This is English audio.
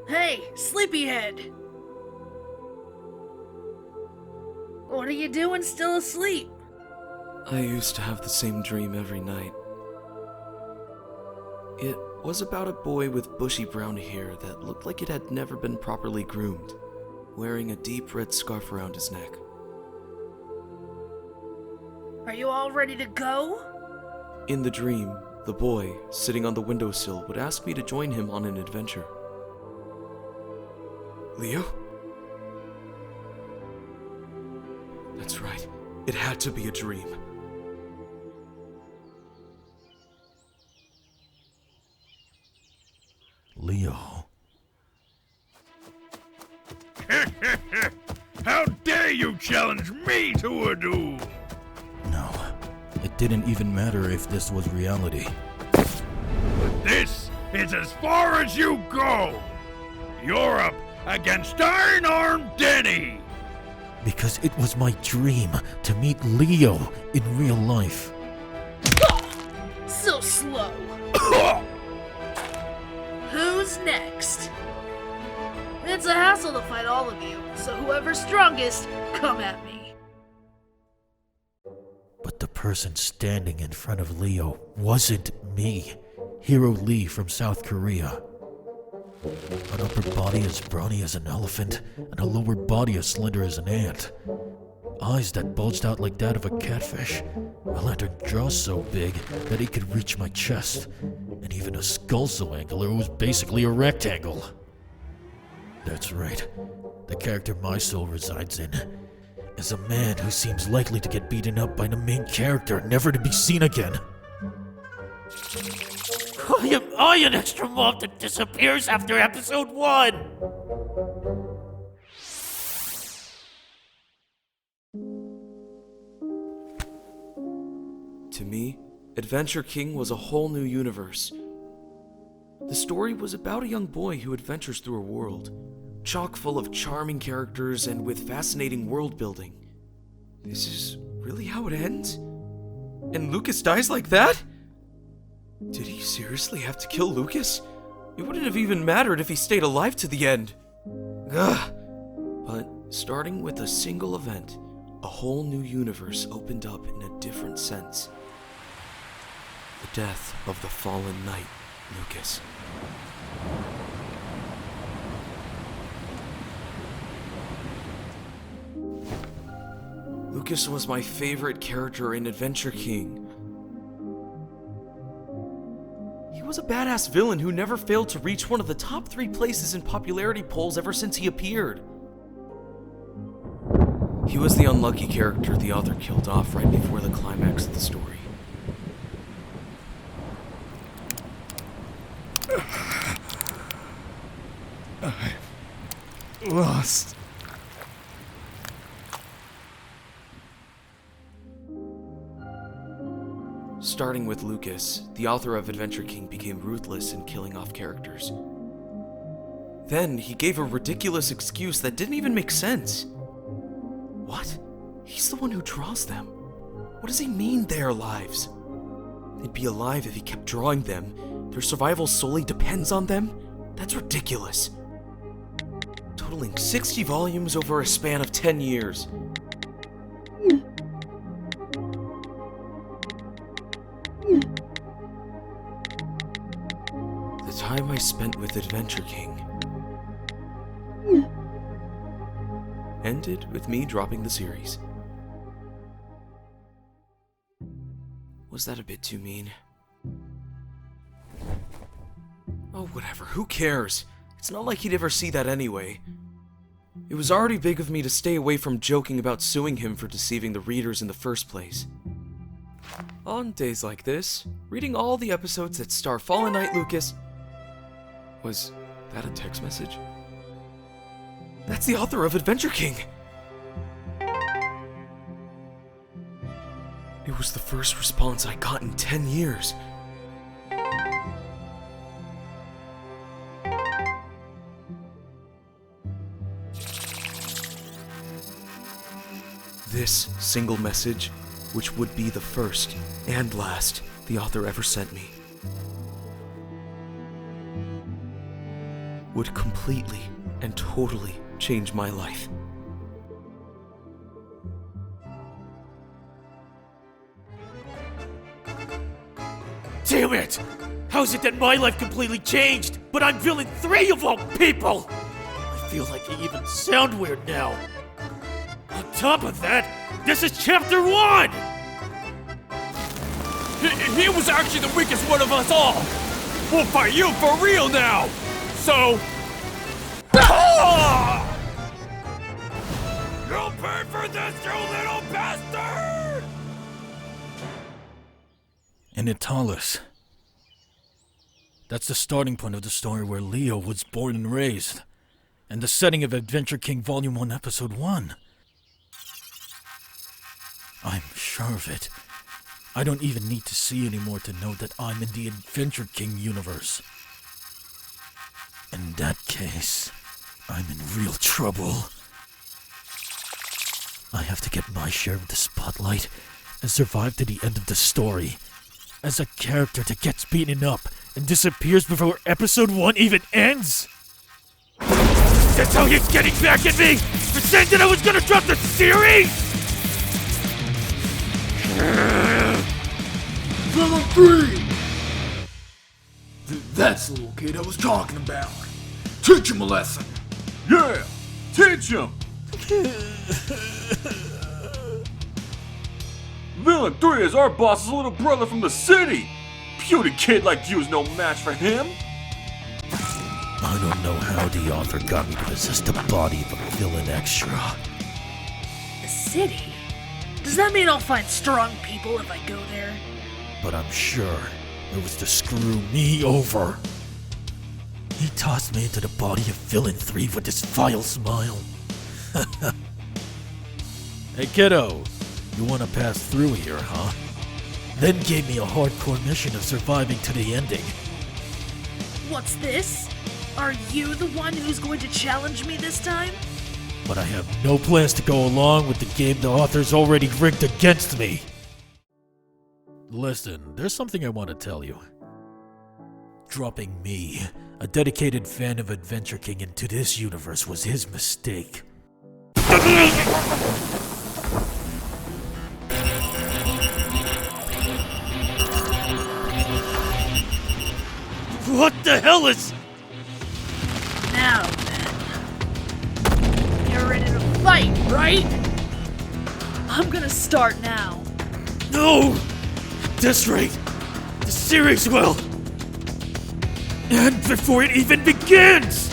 Hey, sleepyhead! What are you doing still asleep? I used to have the same dream every night. It was about a boy with bushy brown hair that looked like it had never been properly groomed, wearing a deep red scarf around his neck. Are you all ready to go? In the dream, the boy, sitting on the windowsill, would ask me to join him on an adventure. Leo? That's right. It had to be a dream. Leo. How dare you challenge me to a duel? No, it didn't even matter if this was reality. But this is as far as you go. You're up against Iron Arm Denny. Because it was my dream to meet Leo in real life. So slow. Who's next? It's a hassle to fight all of you, so whoever's strongest, come at me. But the person standing in front of Leo wasn't me, Hero Lee from South Korea. An upper body as brawny as an elephant, and a lower body as slender as an ant. Eyes that bulged out like that of a catfish, a lantern jaw so big that it could reach my chest, and even a skull so angular it was basically a rectangle. That's right, the character my soul resides in is a man who seems likely to get beaten up by the main character, never to be seen again. Am I an extra mob that disappears after episode 1? To me, Adventure King was a whole new universe. The story was about a young boy who adventures through a world, chock full of charming characters and with fascinating world building. This is really how it ends? And Lucas dies like that? Did he seriously have to kill Lucas? It wouldn't have even mattered if he stayed alive to the end. Ugh. But starting with a single event, a whole new universe opened up in a different sense. The death of the fallen knight, Lucas. Lucas was my favorite character in Adventure King. He was a badass villain who never failed to reach one of the top 3 places in popularity polls ever since he appeared. He was the unlucky character the author killed off right before the climax of the story. I'm lost. Starting with Lucas, the author of Adventure King became ruthless in killing off characters. Then he gave a ridiculous excuse that didn't even make sense. What? He's the one who draws them. What does he mean, their lives? They'd be alive if he kept drawing them. Their survival solely depends on them? That's ridiculous. Totaling 60 volumes over a span of 10 years. The time I spent with Adventure King ended with me dropping the series. Was that a bit too mean? Oh, whatever, who cares? It's not like he'd ever see that anyway. It was already big of me to stay away from joking about suing him for deceiving the readers in the first place. On days like this, reading all the episodes that star Fallen Knight Lucas... Was that a text message? That's the author of Adventure King! It was the first response I got in 10 years. This single message, which would be the first and last the author ever sent me. would completely and totally change my life. Damn it! How's it that my life completely changed, but I'm villain 3 of all people? I feel like I even sound weird now. On top of that, this is chapter 1! He was actually the weakest one of us all! We'll fight you for real now! So... You'll pay for this, you little bastard! And Italis. That's the starting point of the story where Leo was born and raised, and the setting of Adventure King Volume 1, Episode 1. I'm sure of it. I don't even need to see anymore to know that I'm in the Adventure King universe. In that case, I'm in real trouble. I have to get my share of the spotlight and survive to the end of the story. As a character that gets beaten up and disappears before episode 1 even ends? That's how you're getting back at me? For saying that I was gonna drop the series? Level 3! That's the little kid I was talking about. Teach him a lesson. Yeah! Teach him! Villain 3 is our boss's little brother from the city! Puny kid like you is no match for him! I don't know how the author got me to possess the body of a villain extra. The city? Does that mean I'll find strong people if I go there? But I'm sure it was to screw me over. He tossed me into the body of Villain 3 with his vile smile. Hey kiddo, you wanna pass through here, huh? Then gave me a hardcore mission of surviving to the ending. What's this? Are you the one who's going to challenge me this time? But I have no plans to go along with the game the author's already rigged against me. Listen, there's something I want to tell you. Dropping me, a dedicated fan of Adventure King, into this universe was his mistake. What the hell is... Now then. You're ready to fight, right? I'm gonna start now. No! At this rate, the series will... end before it even begins!